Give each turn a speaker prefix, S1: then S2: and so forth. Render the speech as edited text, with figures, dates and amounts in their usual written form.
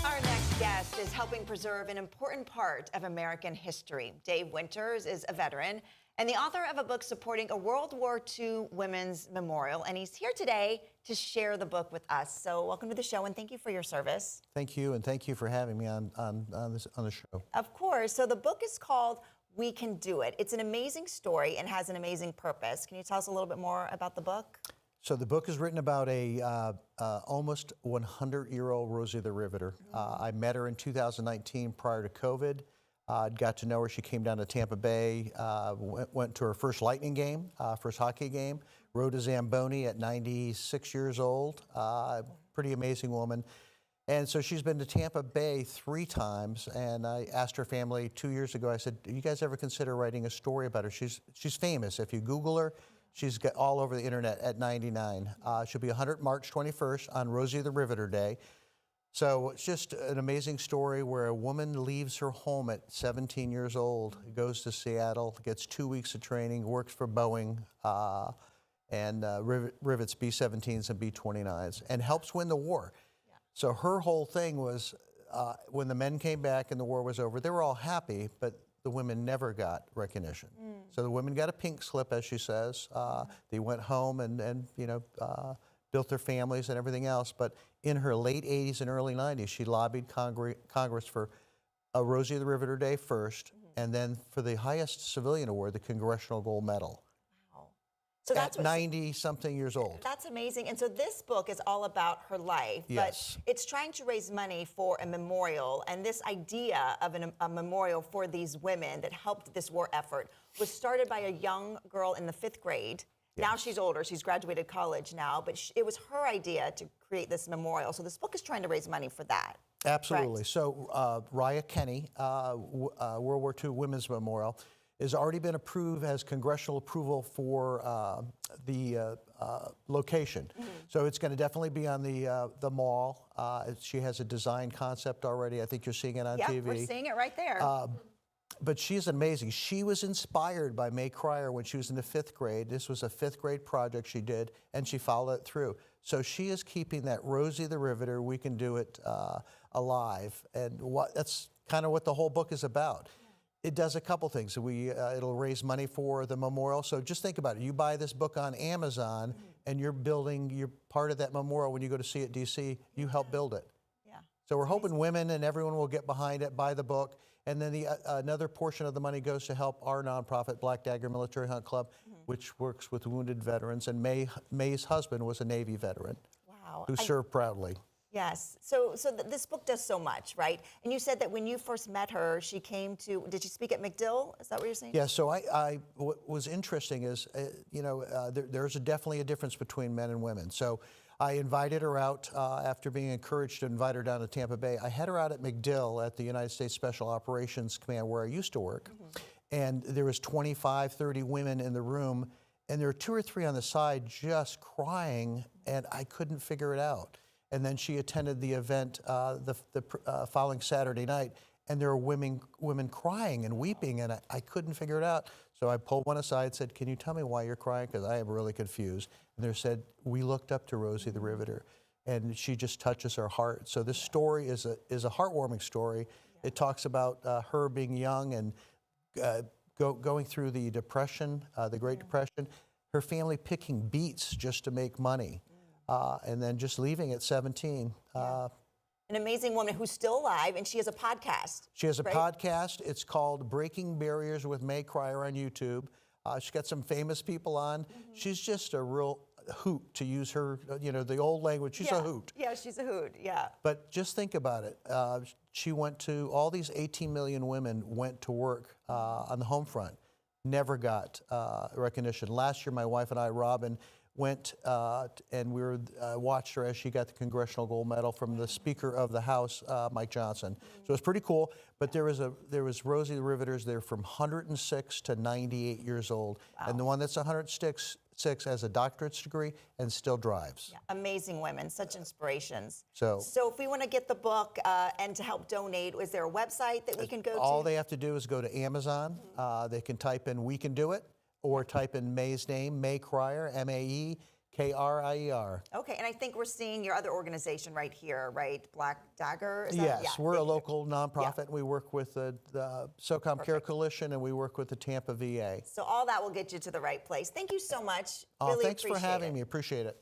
S1: Our next guest is helping preserve an important part of American history. Dave Winters is a veteran and the author of a book supporting a World War II Women's Memorial, and he's here today to share the book with us. So welcome to the show, and thank you for your service.
S2: Thank you, and thank you for having me on the show.
S1: Of course. So the book is called We Can Do It. It's an amazing story and has an amazing purpose. Can you tell us a little bit more about the book?
S2: So the book is written about a almost 100-year-old Rosie the Riveter. I met her in 2019 prior to COVID. Got to know her. She came down to Tampa Bay, went to her first Lightning game, first hockey game, rode a Zamboni at 96 years old. Pretty amazing woman. And so she's been to Tampa Bay 3 times, and I asked her family 2 years ago, I said, do you guys ever consider writing a story about her? She's famous. If you Google her, she's got all over the internet at 99. She'll be 100 March 21st on Rosie the Riveter Day. So it's just an amazing story where a woman leaves her home at 17 years old, goes to Seattle, gets 2 weeks of training, works for Boeing, and rivets B-17s and B-29s, and helps win the war. Yeah. So her whole thing was, when the men came back and the war was over, they were all happy, but the women never got recognition. So the women got a pink slip, as she says. They went home and built their families and everything else. But in her late 80s and early 90s, she lobbied Congress for a Rosie the Riveter Day first, and then for the highest civilian award, the Congressional Gold Medal.
S1: Wow. So that's
S2: at 90-something years old.
S1: That's amazing. And so this book is all about her life,
S2: yes,
S1: but it's trying to raise money for a memorial. And this idea of a memorial for these women that helped this war effort was started by a young girl in the 5th grade. Yes. Now she's older. She's graduated college now, but it was her idea to create this memorial. So this book is trying to raise money for that.
S2: Absolutely.
S1: Correct?
S2: So Raya Kenny, World War II Women's Memorial, has already been approved, has congressional approval for the location. So it's going to definitely be on the mall. She has a design concept already. I think you're seeing it on TV.
S1: Yeah, we're seeing it right there.
S2: But she's amazing. She was inspired by May Cryer when she was in the 5th grade. This was a 5th grade project she did, and she followed it through. So she is keeping that Rosie the Riveter, We Can Do It, alive. And that's kind of what the whole book is about. It does a couple things. It'll raise money for the memorial. So just think about it. You buy this book on Amazon, and you're part of that memorial. When you go to see it, DC, you help build it.
S1: Yeah.
S2: So we're hoping women and everyone will get behind it, buy the book, and then another portion of the money goes to help our nonprofit, Black Dagger Military Hunt Club, which works with wounded veterans. And May's husband was a Navy veteran.
S1: Wow.
S2: Who served proudly.
S1: Yes. So this book does so much, right? And you said that when you first met her, she came to, did she speak at MacDill? Is that what you're saying?
S2: Yeah, so what was interesting is, there's definitely a difference between men and women. So I invited her out after being encouraged to invite her down to Tampa Bay. I had her out at MacDill at the United States Special Operations Command where I used to work. And there was 25, 30 women in the room, and there were 2 or 3 on the side just crying, and I couldn't figure it out. And then she attended the event the following Saturday night, and there were women crying and weeping, and I couldn't figure it out. So I pulled one aside and said, can you tell me why you're crying? Because I am really confused. And they said, we looked up to Rosie the Riveter, and she just touches our heart. So this story is a heartwarming story. It talks about her being young and going through the Depression, the Great Depression, her family picking beets just to make money. And then just leaving at 17.
S1: An amazing woman who's still alive, and she has a podcast.
S2: She has a podcast. It's called Breaking Barriers with May Cryer on YouTube. She's got some famous people on. She's just a real hoot, to use her, the old language. She's a hoot.
S1: Yeah, she's a hoot, yeah.
S2: But just think about it. She went to, all these 18 million women went to work on the home front, never got recognition. Last year, my wife and I, Robin, went and we watched her as she got the Congressional Gold Medal from the Speaker of the House, Mike Johnson. So it was pretty cool. But there was Rosie the Riveters there from 106 to 98 years old. Wow. And the one that's 106 has a doctorate's degree and still drives. Yeah.
S1: Amazing women, such inspirations.
S2: So
S1: if we want to get the book and to help donate, is there a website that we can go to?
S2: All they have to do is go to Amazon. They can type in We Can Do It, or type in May's name, May Cryer, M-A-E, K-R-I-E-R.
S1: Okay, and I think we're seeing your other organization right here, right? Black Dagger? Is that,
S2: Yes,
S1: yeah,
S2: we're a
S1: thank you.
S2: local nonprofit. And we work with the SOCOM Care Coalition, and we work with the Tampa VA.
S1: So all that will get you to the right place. Thank you so much.
S2: Oh,
S1: Really
S2: thanks for
S1: appreciate
S2: having
S1: it.
S2: me. Appreciate it.